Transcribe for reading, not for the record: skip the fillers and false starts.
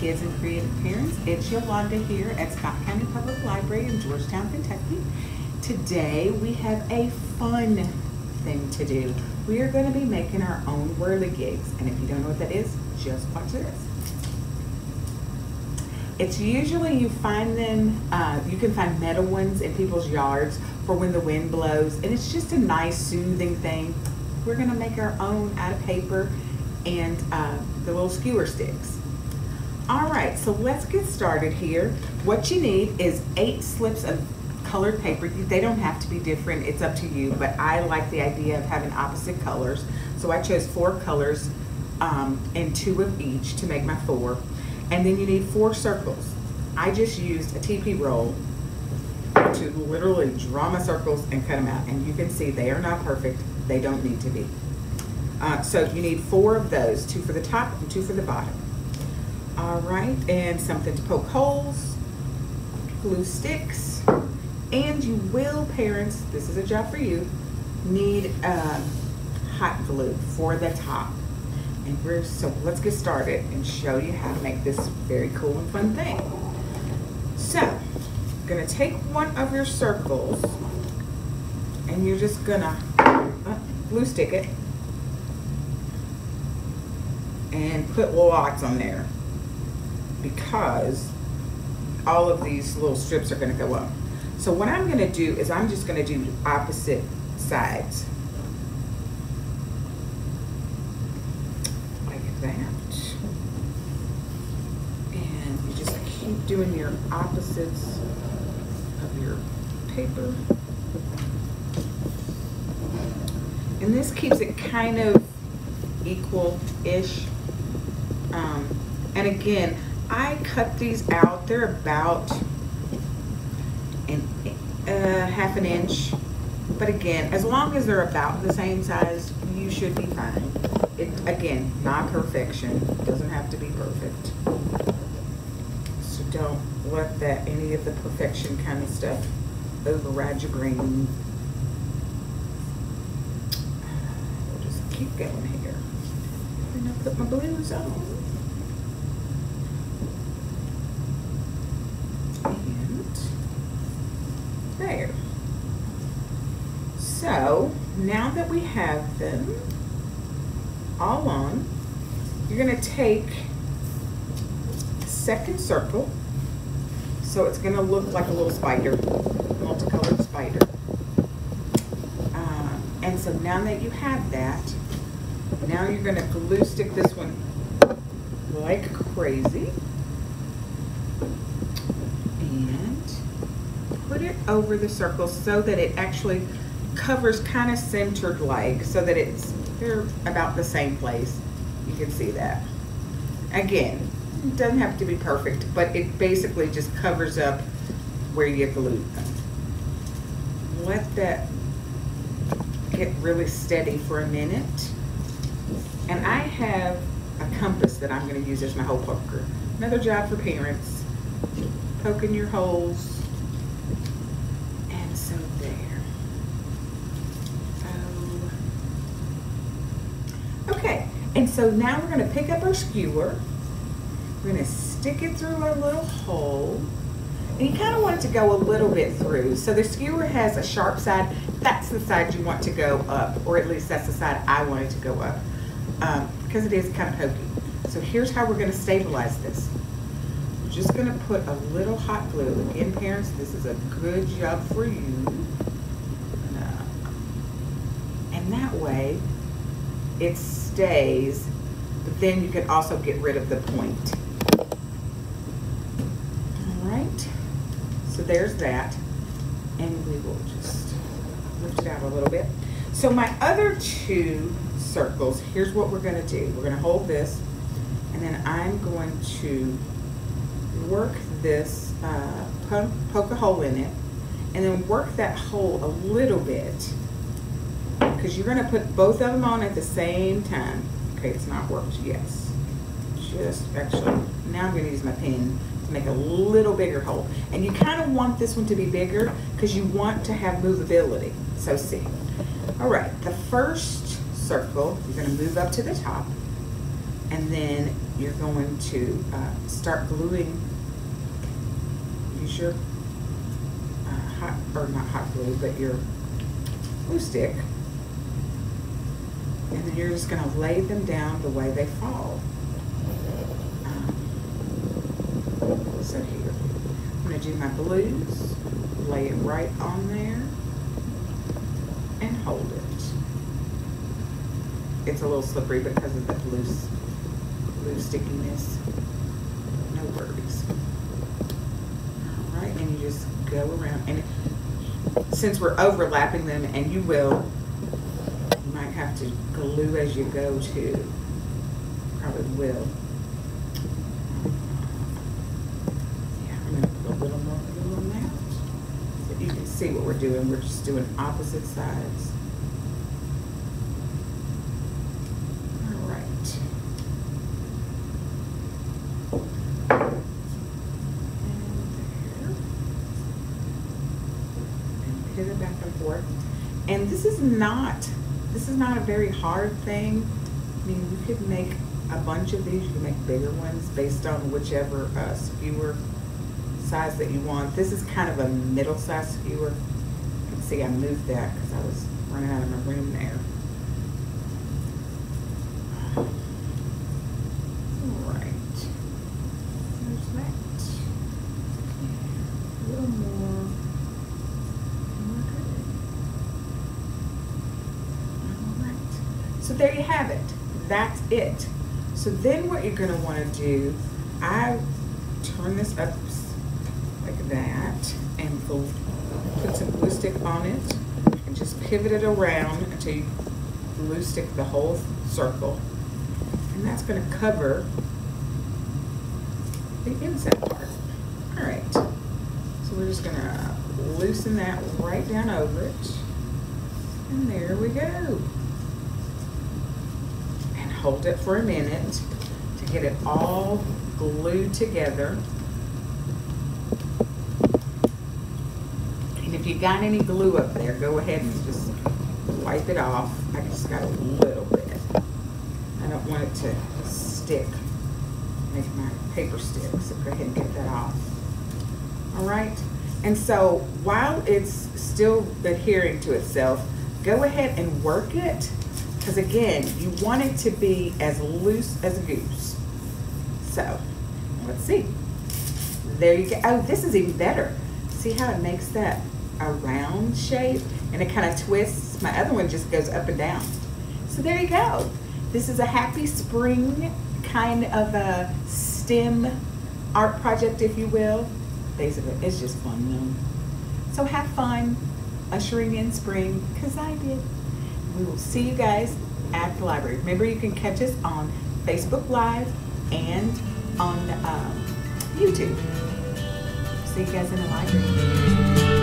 kids and creative parents. It's Yolanda here at Scott County Public Library in Georgetown, Kentucky. Today we have a fun thing to do. We are going to be making our own whirligigs, and if you don't know what that is, just watch this. It's usually you find them, you can find metal ones in people's yards for when the wind blows, and it's just a nice soothing thing. We're going to make our own out of paper and the little skewer sticks. All right, so let's get started here. What you need is 8 slips of colored paper. They don't have to be different, it's up to you, but I like the idea of having opposite colors. So I chose 4 colors and 2 of each to make my 4. And then you need 4 circles. I just used a TP roll to literally draw my circles and cut them out. And you can see they are not perfect. They don't need to be. So you need 4 of those, 2 for the top and 2 for the bottom. All right, and something to poke holes, glue sticks, and you will, parents, this is a job for you, need hot glue for the top. And so let's get started and show you how to make this very cool and fun thing. So, I'm gonna take one of your circles and you're just gonna glue stick it and put lots on there because all of these little strips are gonna go up. So what I'm gonna do is I'm just gonna do opposite sides. That, and you just keep doing your opposites of your paper, and this keeps it kind of equal-ish. And again, I cut these out. They're about half an inch, but again, as long as they're about the same size, you should be fine. It, again, not perfection. It doesn't have to be perfect. So don't let that, any of the perfection kind of stuff override your brain. We'll just keep going here. And I'll put my blues on. And there. So, now that we have them all on, you're going to take the second circle, so it's going to look like a little spider, multicolored spider. And so now that you have that, now you're going to glue stick this one like crazy and put it over the circle so that it actually covers kind of centered like, so that they're about the same place. You can see that. Again, it doesn't have to be perfect, but it basically just covers up where you glued them. Let that get really steady for a minute. And I have a compass that I'm going to use as my hole poker. Another job for parents. Poking your holes. And so there. Okay, and so now we're going to pick up our skewer. We're going to stick it through our little hole. And you kind of want it to go a little bit through. So the skewer has a sharp side. That's the side you want to go up, or at least that's the side I want it to go up, because it is kind of pokey. So here's how we're going to stabilize this. We're just going to put a little hot glue. Again, parents, this is a good job for you. And that way, it stays, but then you can also get rid of the point. All right, so there's that, and we will just lift it out a little bit. So my other 2 circles, here's what we're going to do. We're going to hold this, and then I'm going to work this, poke a hole in it, and then work that hole a little bit, because you're going to put both of them on at the same time. Okay, it's not worked. Yes. Just actually, now I'm going to use my pen to make a little bigger hole. And you kind of want this one to be bigger because you want to have movability. So see. All right, the first circle, you're going to move up to the top. And then you're going to start gluing. Use your not hot glue, but your glue stick. And then you're just going to lay them down the way they fall. So here, I'm going to do my blues, lay it right on there, and hold it. It's a little slippery because of the glue stickiness. No worries. All right, and you just go around, and since we're overlapping them, and you might have to glue as you go too. Probably will. Yeah, I'm gonna put a little more glue on that. So you can see what we're doing. We're just doing opposite sides. All right. Pivot back and forth. And this is not a very hard thing. I mean, you could make a bunch of these. You can make bigger ones based on whichever skewer size that you want. This is kind of a middle-sized skewer. You can see I moved that because I was running out of my room there. All right. There's that. A little more. So there you have it. That's it. So then what you're going to want to do, I turn this up like that and put some glue stick on it and just pivot it around until you glue stick the whole circle. And that's going to cover the inside part. All right. So we're just going to loosen that right down over it. And there we go. Hold it for a minute to get it all glued together. And if you got any glue up there, go ahead and just wipe it off. I just got a little bit. I don't want it to stick, make my paper stick, so go ahead and get that off. All right, and so while it's still adhering to itself, go ahead and work it. Because again, you want it to be as loose as a goose. So, let's see. There you go. Oh, this is even better. See how it makes that a round shape? And it kind of twists. My other one just goes up and down. So there you go. This is a happy spring kind of a STEM art project, if you will. Basically, it's just fun though. So have fun ushering in spring, because I did. We will see you guys at the library. Remember, you can catch us on Facebook Live and on YouTube. See you guys in the library.